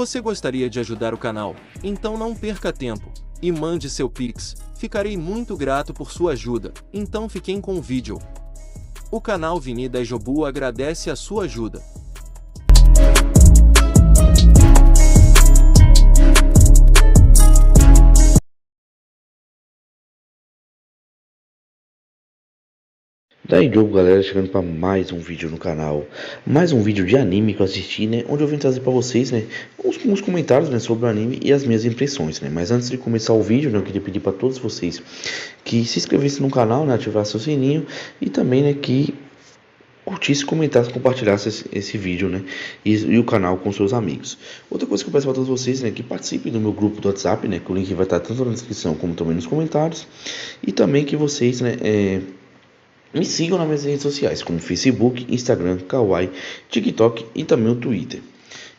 Você gostaria de ajudar o canal? Então não perca tempo e mande seu Pix. Ficarei muito grato por sua ajuda. Então fiquem com o vídeo. O canal Vini da Jobu agradece a sua ajuda. Daí jogo, galera, chegando para mais um vídeo no canal, mais um vídeo de anime que eu assisti, né, onde eu vim trazer para vocês, né, uns comentários, né, sobre o anime e as minhas impressões, né. Mas antes de começar o vídeo, né, eu queria pedir para todos vocês que se inscrevessem no canal, né, ativassem o sininho e também, né, que curtisse, comentasse, compartilhasse esse vídeo, né, e o canal com seus amigos. Outra coisa que eu peço para todos vocês, né, que participem do meu grupo do WhatsApp, né, que o link vai estar tanto na descrição como também nos comentários, e também que vocês, né, me sigam nas minhas redes sociais, como Facebook, Instagram, Kawaii, TikTok e também o Twitter.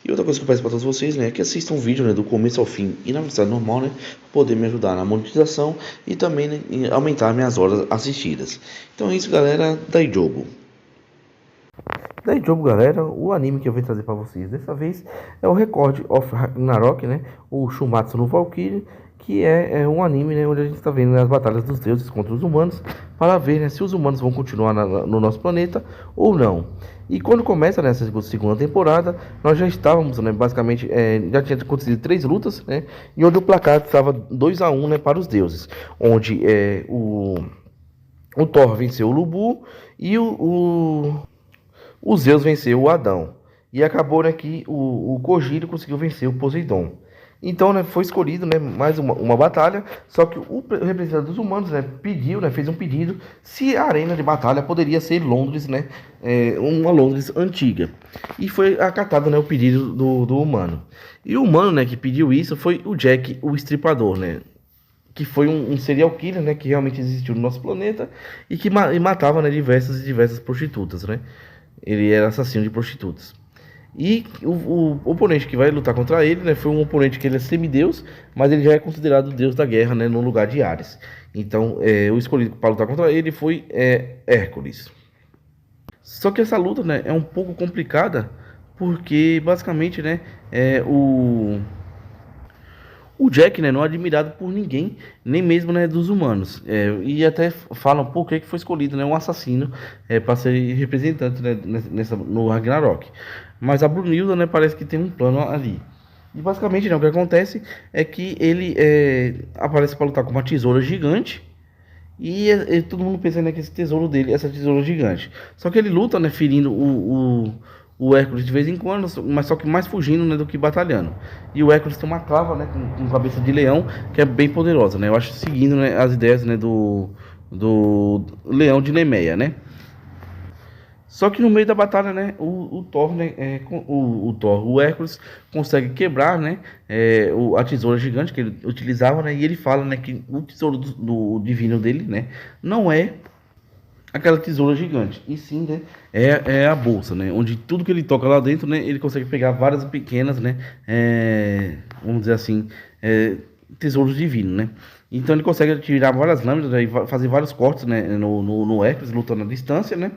E outra coisa que eu peço para todos vocês, né, é que assistam o vídeo, né, do começo ao fim e na velocidade normal, né, para poder me ajudar na monetização e também, né, aumentar minhas horas assistidas. Então é isso, galera, Daí jogo, galera, o anime que eu vim trazer para vocês dessa vez é o Record of Ragnarok, né, o Shumatsu no Valkyrie, que é um anime, né, onde a gente está vendo, né, as batalhas dos deuses contra os humanos, para ver, né, se os humanos vão continuar no nosso planeta ou não. E quando começa nessa segunda temporada, nós já estávamos, né, basicamente, já tinha acontecido 3 lutas, né, e onde o placar estava 2-1, né, para os deuses, onde o Thor venceu o Lubu e o Zeus venceu o Adão. E acabou, né, que o Kojiro conseguiu vencer o Poseidon. Então, né, foi escolhido, né, mais uma batalha, só que o representante dos humanos, né, pediu, né, fez um pedido se a arena de batalha poderia ser Londres, né, uma Londres antiga. E foi acatado, né, o pedido do humano. E o humano, né, que pediu isso foi o Jack, o Estripador, né, que foi um serial killer, né, que realmente existiu no nosso planeta e que matava, né, diversas prostitutas, né. Ele era assassino de prostitutas. E o oponente que vai lutar contra ele, né, foi um oponente que ele é semideus, mas ele já é considerado o deus da guerra, né, no lugar de Ares. Então, o escolhido para lutar contra ele foi Hércules. Só que essa luta, né, é um pouco complicada, porque basicamente, né, o Jack, né, não é admirado por ninguém, nem mesmo, né, dos humanos. E até falam por que foi escolhido, né, um assassino para ser representante, né, no Ragnarok. Mas a Brunilda, né, parece que tem um plano ali. E basicamente, né, o que acontece é que ele aparece para lutar com uma tesoura gigante. E todo mundo pensa, né, que esse tesouro dele, essa tesoura gigante. Só que ele luta, né, ferindo o Hércules de vez em quando, mas só que mais fugindo, né, do que batalhando. E o Hércules tem uma clava, né, com cabeça de leão, que é bem poderosa, né. Eu acho seguindo, né, as ideias, né, do leão de Nemeia, né. Só que no meio da batalha, né, o Thor, né, o Hércules consegue quebrar, né, a tesoura gigante que ele utilizava, né, e ele fala, né, que o tesouro do divino dele, né, não é aquela tesoura gigante, e sim, né, é a bolsa, né, onde tudo que ele toca lá dentro, né, ele consegue pegar várias pequenas, né, vamos dizer assim, tesouros divinos, né. Então ele consegue tirar várias lâminas, né, e fazer vários cortes, né, no Hércules, lutando à distância, né.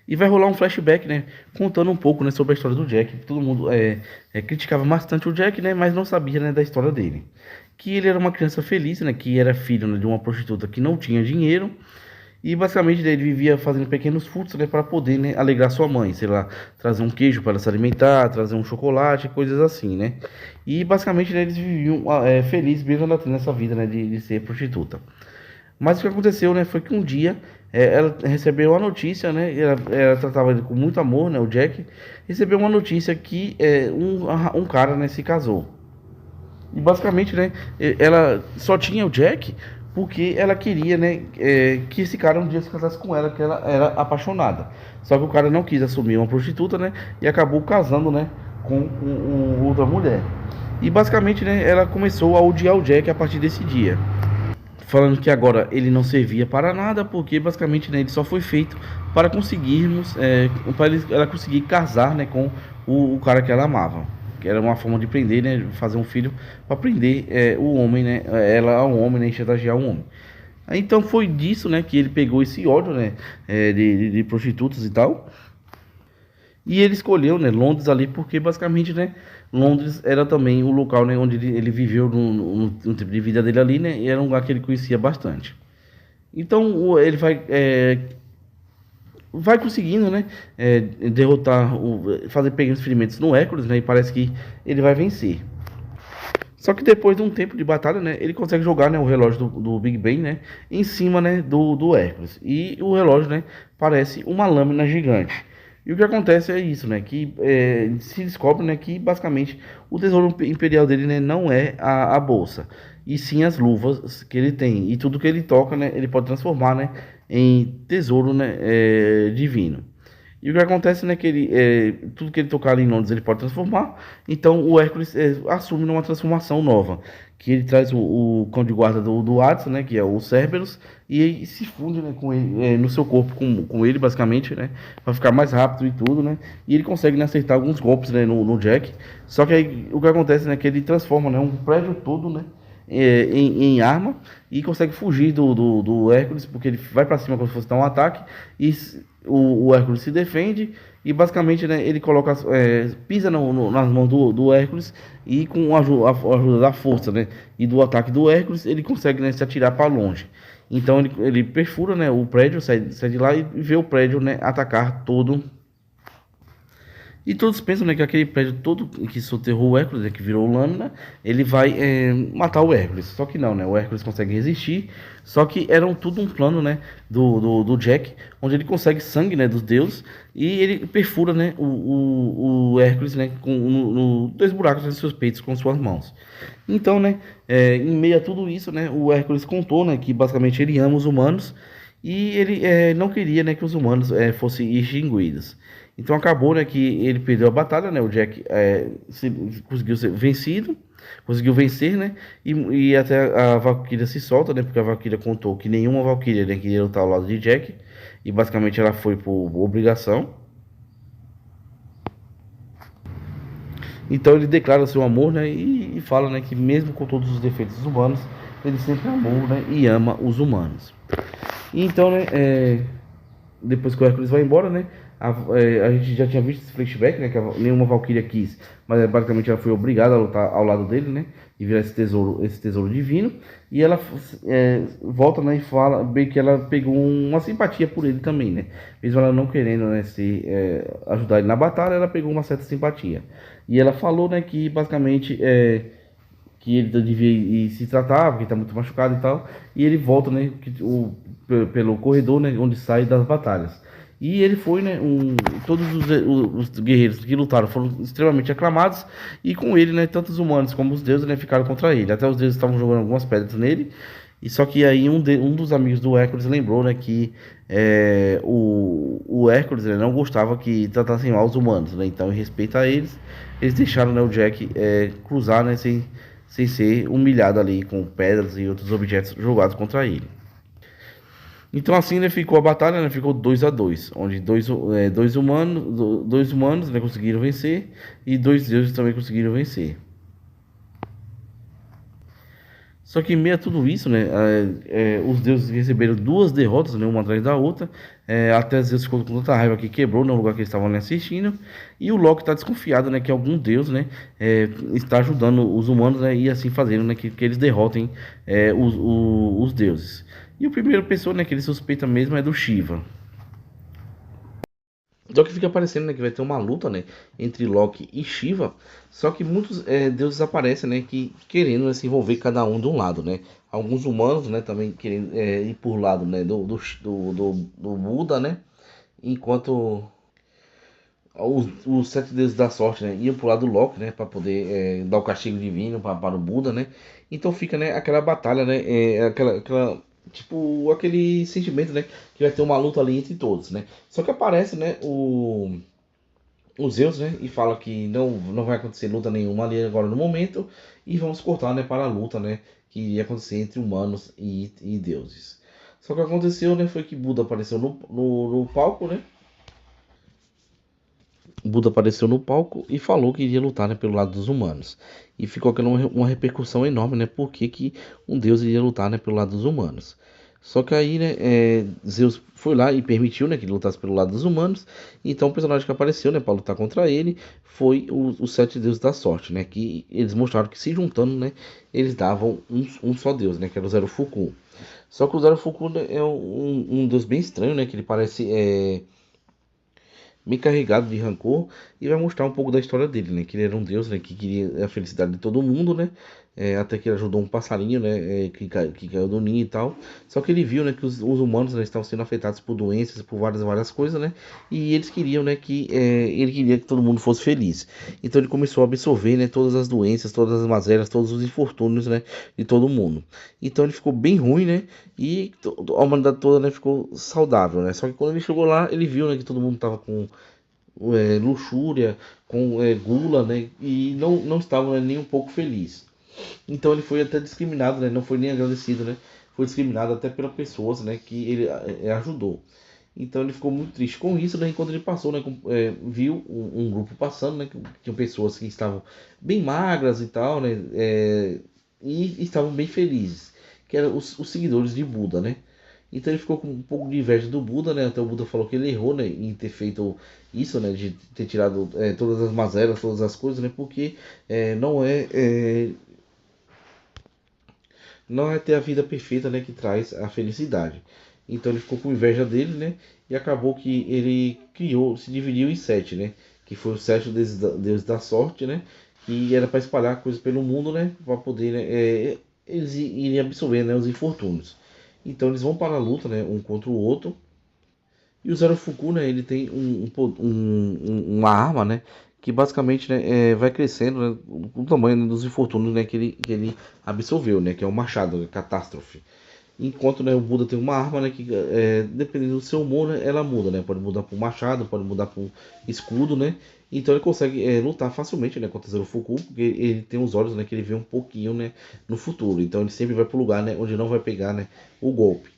E vai rolar um flashback, né, contando um pouco, né, sobre a história do Jack. Todo mundo criticava bastante o Jack, né, mas não sabia, né, da história dele. Que ele era uma criança feliz, né, que era filho, né, de uma prostituta que não tinha dinheiro. E basicamente, né, ele vivia fazendo pequenos furtos, né, para poder, né, alegrar sua mãe. Sei lá, trazer um queijo para ela se alimentar, trazer um chocolate, coisas assim, né. E basicamente, né, eles viviam felizes mesmo nessa vida, né, de ser prostituta. Mas o que aconteceu, né, foi que um dia ela recebeu uma notícia, né, ela tratava ele com muito amor, né, o Jack, recebeu uma notícia que um cara, né, se casou. E basicamente, né, ela só tinha o Jack porque ela queria, né, que esse cara um dia se casasse com ela, que ela era apaixonada. Só que o cara não quis assumir uma prostituta, né, e acabou casando, né, com outra mulher. E basicamente, né, ela começou a odiar o Jack a partir desse dia, falando que agora ele não servia para nada, porque basicamente, né, ele só foi feito para conseguirmos, para ela conseguir casar, né, com o cara que ela amava, que era uma forma de prender, né, fazer um filho para prender o homem, né, ela ao homem, né, e chantagear o homem. Então foi disso, né, que ele pegou esse ódio, né, de prostitutas e tal, E ele escolheu, né, Londres ali porque basicamente, né, Londres era também o local, né, onde ele viveu no tempo de vida dele ali, né, e era um lugar que ele conhecia bastante. Então ele vai conseguindo, né, derrotar, fazer pequenos ferimentos no Hércules, né, e parece que ele vai vencer. Só que depois de um tempo de batalha, né, ele consegue jogar, né, o relógio do Big Ben, né, em cima, né, do Hércules. E o relógio, né, parece uma lâmina gigante. E o que acontece é isso, né, que se descobre, né, que basicamente o tesouro imperial dele, né, não é a bolsa, e sim as luvas que ele tem. E tudo que ele toca, né, ele pode transformar, né, em tesouro, né, divino. E o que acontece, né, que tudo que ele tocar ali em Londres ele pode transformar. Então o Hércules assume uma transformação nova, que ele traz o cão de guarda do Hades, né, que é o Cerberus, e ele se funde, né, com ele, no seu corpo com ele, basicamente, né, para ficar mais rápido e tudo, né. E ele consegue, né, acertar alguns golpes, né, no Jack. Só que aí o que acontece, né, que ele transforma, né, um prédio todo, né, em arma e consegue fugir do Hércules, porque ele vai para cima como se fosse dar um ataque e o Hércules se defende e basicamente, né, ele coloca, pisa nas mãos do Hércules e com a ajuda da força, né, e do ataque do Hércules ele consegue, né, se atirar para longe. Então ele perfura, né, o prédio, sai de lá e vê o prédio, né, atacar todo. E todos pensam, né, que aquele prédio todo que soterrou o Hércules, né, que virou lâmina, ele vai matar o Hércules. Só que não, né? O Hércules consegue resistir. Só que era tudo um plano, né, do Jack, onde ele consegue sangue, né, dos deuses e ele perfura, né, o Hércules, né, com dois buracos nos seus peitos com suas mãos. Então, né, em meio a tudo isso, né, o Hércules contou, né, que basicamente ele ama os humanos e ele não queria, né, que os humanos fossem extinguidos. Então acabou, né, que ele perdeu a batalha, né? O Jack conseguiu ser vencido, conseguiu vencer, né? E até a Valkyria se solta, né? Porque a Valkyria contou que nenhuma Valkyria, né, queria lutar ao lado de Jack. E basicamente ela foi por obrigação. Então ele declara seu amor, né? E fala, né, que mesmo com todos os defeitos humanos, ele sempre amou, né? E ama os humanos. E então, né? Depois que o Hércules vai embora, né? A gente já tinha visto esse flashback, né? Que nenhuma Valkyria quis, mas basicamente ela foi obrigada a lutar ao lado dele, né? E virar esse tesouro divino. E ela volta, né? E fala bem que ela pegou uma simpatia por ele também, né? Mesmo ela não querendo, né? Ajudar ele na batalha, ela pegou uma certa simpatia. E ela falou, né? Que basicamente que ele devia ir se tratar, porque está muito machucado e tal. E ele volta, né? Pelo corredor, né? Onde sai das batalhas. E ele foi, né, todos os guerreiros que lutaram foram extremamente aclamados. E com ele, né, tanto os humanos como os deuses, né, ficaram contra ele. Até os deuses estavam jogando algumas pedras nele. E só que aí um dos amigos do Hércules lembrou, né, que o Hércules, né, não gostava que tratassem mal os humanos, né. Então, em respeito a eles, eles deixaram, né, o Jack cruzar, né, sem ser humilhado ali com pedras e outros objetos jogados contra ele. Então assim, né, ficou a batalha, né, ficou 2-2, onde dois humanos, né, conseguiram vencer e dois deuses também conseguiram vencer. Só que em meio a tudo isso, né, os deuses receberam duas derrotas, né, uma atrás da outra, até Zeus ficou com tanta raiva que quebrou no lugar que eles estavam ali assistindo, e o Loki está desconfiado, né, que algum deus, né, está ajudando os humanos, né, e assim fazendo, né, que eles derrotem os deuses. E o primeiro pessoa, né, que ele suspeita mesmo é do Shiva. Só que fica parecendo, né, que vai ter uma luta, né, entre Loki e Shiva. Só que muitos deuses aparecem, né, que querendo, né, se envolver cada um de um lado, né. Alguns humanos, né, também querendo ir por lado, né, do Buda, né. Enquanto os sete deuses da sorte, né, iam pro lado do Loki, né, para poder dar o castigo divino para o Buda, né. Então fica, né, aquela batalha, né, aquela tipo aquele sentimento, né, que vai ter uma luta ali entre todos, né. Só que aparece, né, o Zeus, né, e fala que não vai acontecer luta nenhuma ali agora no momento e vamos cortar, né, para a luta, né, que iria acontecer entre humanos e deuses. Só que aconteceu, né, foi que Buda apareceu no palco, né. Buda apareceu no palco e falou que iria lutar, né, pelo lado dos humanos. E ficou aquela uma repercussão enorme, né? Por que um deus iria lutar, né, pelo lado dos humanos. Só que aí, né, Zeus foi lá e permitiu, né, que ele lutasse pelo lado dos humanos. Então o personagem que apareceu, né, para lutar contra ele foi os sete deuses da sorte, né, que eles mostraram que se juntando, né, eles davam um só deus, né, que era o Zero Fuku. Só que o Zero Fuku, né, é um deus bem estranho, né, que ele parece bem carregado de rancor, e vai mostrar um pouco da história dele, né? Que ele era um deus, né? Que queria a felicidade de todo mundo, né? Até que ele ajudou um passarinho, né? Que caiu do ninho e tal. Só que ele viu, né? Que os humanos, né, estavam sendo afetados por doenças, por várias coisas, né? E eles queriam, né? Ele queria que todo mundo fosse feliz. Então ele começou a absorver, né? Todas as doenças, todas as mazelas, todos os infortúnios, né? De todo mundo. Então ele ficou bem ruim, né? E a humanidade toda, né, ficou saudável, né? Só que quando ele chegou lá, ele viu, né, que todo mundo tava com luxúria, com gula, né? E não estava, né, nem um pouco feliz. Então ele foi até discriminado, né? Não foi nem agradecido, né? Foi discriminado até pelas pessoas, né? Que ele ajudou. Então ele ficou muito triste com isso, né? Enquanto ele passou, né? Viu um grupo passando, né? Que tinham pessoas que estavam bem magras e tal, né? E estavam bem felizes, que eram os seguidores de Buda, né? Então ele ficou com um pouco de inveja do Buda, né? Até o Buda falou que ele errou, né? Em ter feito isso, né? De ter tirado todas as mazelas, todas as coisas, né? Porque não é ter a vida perfeita, né? Que traz a felicidade. Então ele ficou com inveja dele, né? E acabou que ele criou, se dividiu em sete, né? Que foi os sete deuses da sorte, né? Que era para espalhar coisas pelo mundo, né? Para poder, né, eles irem absorver, né, os infortúnios. Então eles vão para a luta, né? Um contra o outro. E o Zero Fuku, né, ele tem uma arma, né, que basicamente, né, vai crescendo, né, o tamanho, né, dos infortúnios, né, que ele absorveu, né, que é o machado, né, catástrofe. Enquanto, né, o Buda tem uma arma, né, que dependendo do seu humor, né, ela muda, né, pode mudar para um machado, pode mudar para um escudo, né, então ele consegue lutar facilmente, né, contra o Zero Fuku, porque ele tem os olhos, né, que ele vê um pouquinho, né, no futuro, então ele sempre vai para o lugar, né, onde não vai pegar, né, o golpe.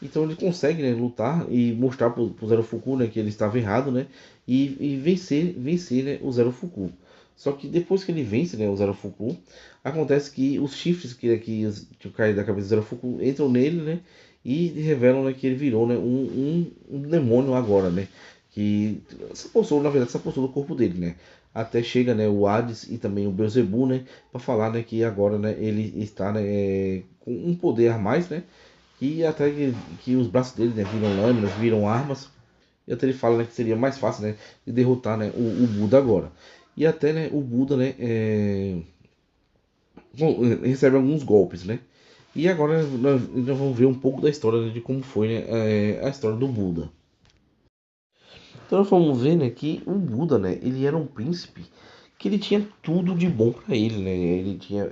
Então ele consegue, né, lutar e mostrar pro Zero Fuku, né, que ele estava errado, né, e vencer, né, o Zero Fuku. Só que depois que ele vence, né, o Zero Fuku, acontece que os chifres que caem da cabeça do Zero Fuku entram nele, né, e revelam, né, que ele virou, né, um demônio agora, né, que na verdade, se apossou do corpo dele, né. Até chega, né, o Hades e também o Beelzebub, né, para falar, né, que agora, né, ele está, né, com um poder a mais, né, e até que os braços dele, né, viram lâminas, viram armas. E até ele fala, né, que seria mais fácil, né, de derrotar, né, o Buda agora. E até, né, o Buda, né, recebe alguns golpes, né. E agora nós vamos ver um pouco da história, né, de como foi, né, a história do Buda. Então nós vamos ver, né, que o Buda, né, ele era um príncipe que ele tinha tudo de bom para ele, né? Ele tinha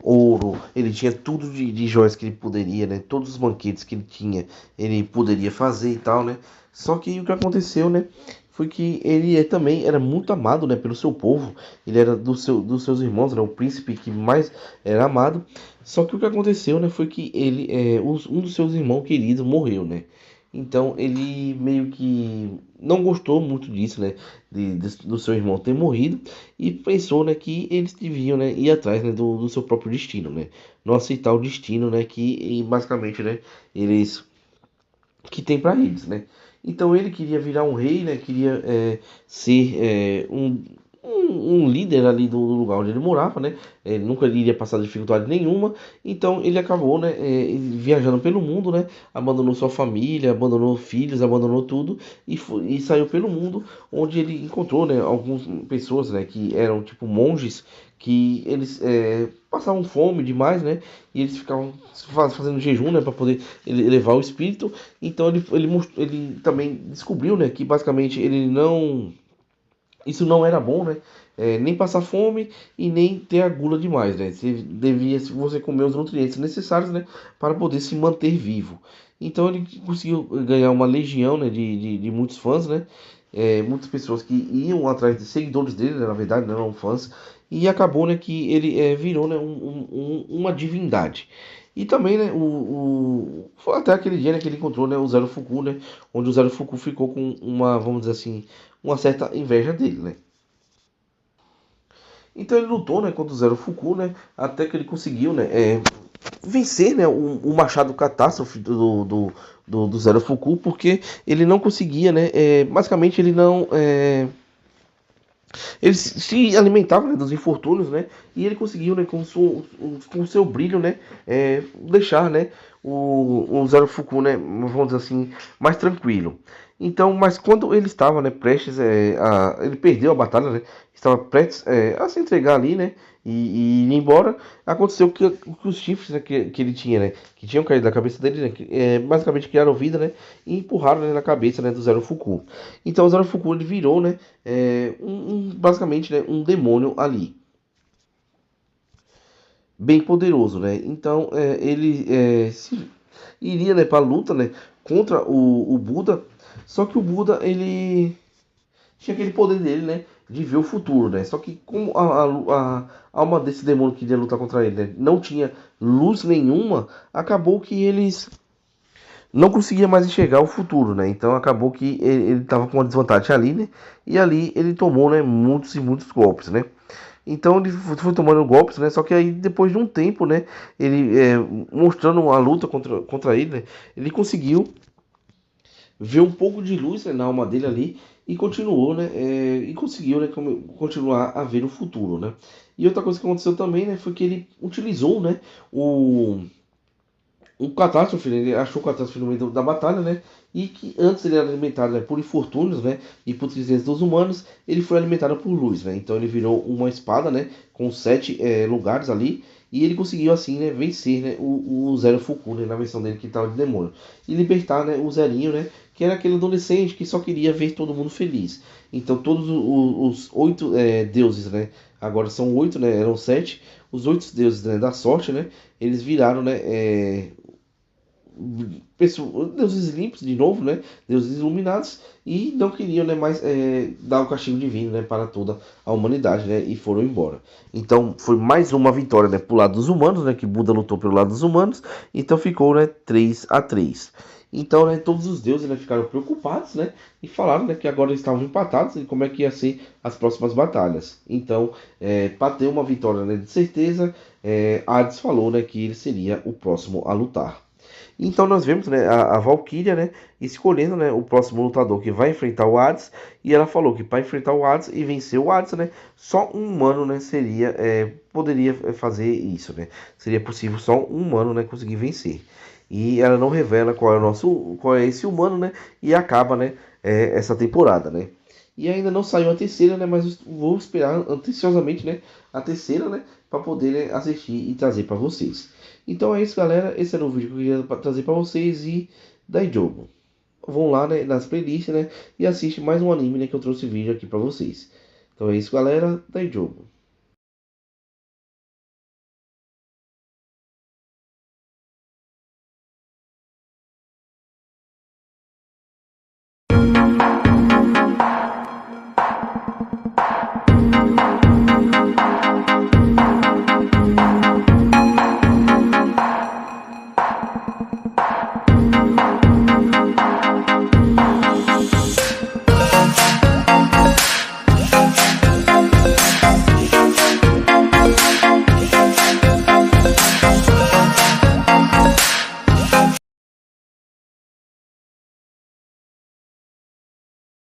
ouro, ele tinha tudo de joias que ele poderia, né? Todos os banquetes que ele tinha, ele poderia fazer e tal, né? Só que o que aconteceu, né? Foi que ele também era muito amado, né, pelo seu povo. Ele era dos seus irmãos, né, o príncipe que mais era amado. Só que o que aconteceu, né, foi que um dos seus irmãos queridos morreu, né? Então ele meio que não gostou muito disso, né? Do seu irmão ter morrido e pensou, né, que eles deviam, né, ir atrás, né, do seu próprio destino, né? Não aceitar o destino, né, basicamente, né, eles que tem para eles, né? Então ele queria virar um rei, né? Queria ser um líder ali do lugar onde ele morava, né? Ele nunca iria passar dificuldade nenhuma. Então ele acabou, né? Viajando pelo mundo, né? Abandonou sua família, abandonou filhos, abandonou tudo e saiu pelo mundo, onde ele encontrou, né? Algumas pessoas, né? Que eram tipo monges que eles passavam fome demais, né? E eles ficavam fazendo jejum, né? Para poder elevar o espírito. Então ele também descobriu, né, que basicamente ele não, isso não era bom, né? Nem passar fome e nem ter a gula demais, né? Se você comer os nutrientes necessários, né, para poder se manter vivo. Então ele conseguiu ganhar uma legião, né, de muitos fãs, né? Muitas pessoas que iam atrás de seguidores dele, né, na verdade, não eram fãs. E acabou, né, que ele virou, né, uma divindade. E também, né, foi até aquele dia, né, que ele encontrou, né, o Zero Fuku, né, onde o Zero Fuku ficou com uma, vamos dizer assim, uma certa inveja dele, né. Então ele lutou, né, contra o Zero Fuku, né, até que ele conseguiu, né, vencer, né, o Machado Catástrofe do Zero Fuku, porque ele não conseguia, né, basicamente ele se alimentava, né, dos infortúnios, né, e ele conseguiu, né, com o seu brilho, né, deixar, né, o Zero Fuku, né, vamos dizer assim, mais tranquilo. Então, mas quando ele estava, né, prestes ele perdeu a batalha, né, estava prestes a se entregar ali, né, e ir embora, aconteceu que os chifres, né, que ele tinha, né, que tinham caído da cabeça dele, né, basicamente criaram vida, né, e empurraram, né, na cabeça, né, do Zero Fuku. Então o Zero Fuku ele virou, né, basicamente, né, um demônio ali, bem poderoso, né? Então ele iria, né, para a luta, né, contra o Buda, só que o Buda ele tinha aquele poder dele, né, de ver o futuro, né? Só que como a alma desse demônio que iria lutar contra ele, né, não tinha luz nenhuma, acabou que eles não conseguia mais enxergar o futuro, né? Então acabou que ele estava com uma desvantagem ali, né? E ali ele tomou, né, muitos e muitos golpes, né? Então ele foi tomando golpes, né? Só que aí depois de um tempo, né? Ele mostrando a luta contra ele, né? Ele conseguiu ver um pouco de luz, né, na alma dele ali e continuou, né? E conseguiu, né? Continuar a ver o futuro, né? E outra coisa que aconteceu também, né? Foi que ele utilizou, né? O Catástrofe, né, ele achou o Catástrofe no meio da batalha, né? E que antes ele era alimentado, né, por infortúnios, né? E por tristezas dos humanos, ele foi alimentado por luz, né? Então ele virou uma espada, né? Com 7 lugares ali. E ele conseguiu assim, né? Vencer, né? O Zero Fuku, né, na versão dele que estava de demônio. E libertar, né? O Zerinho, né? Que era aquele adolescente que só queria ver todo mundo feliz. Então todos os 8 deuses, né? Agora são 8, né? Eram 7. Os 8 deuses, né, da sorte, né? Eles viraram, né? Deuses limpos de novo, né? Deuses iluminados e não queriam, né, mais dar o castigo divino, né, para toda a humanidade, né? E foram embora. Então foi mais uma vitória, né, pro lado dos humanos, né? Que Buda lutou pelo lado dos humanos. Então ficou, né, 3-3. Então, né, todos os deuses, né, ficaram preocupados, né, e falaram, né, que agora eles estavam empatados e como é que ia ser as próximas batalhas. Então, para ter uma vitória, né, de certeza, Hades falou, né, que ele seria o próximo a lutar. Então nós vemos, né, a Valkyria, né, escolhendo, né, o próximo lutador que vai enfrentar o Hades, e ela falou que para enfrentar o Hades e vencer o Hades, né, só um humano, né, poderia fazer isso, né? Seria possível só um humano, né, conseguir vencer. E ela não revela qual é esse humano, né, e acaba, né, essa temporada, né? E ainda não saiu a terceira, né, mas vou esperar ansiosamente, né, a terceira, né, para poder, né, assistir e trazer para vocês. Então é isso, galera. Esse era o vídeo que eu queria trazer para vocês e daí jogo. Vão lá, né, nas playlists, né, e assiste mais um anime, né, que eu trouxe vídeo aqui para vocês. Então é isso, galera. Daí jogo.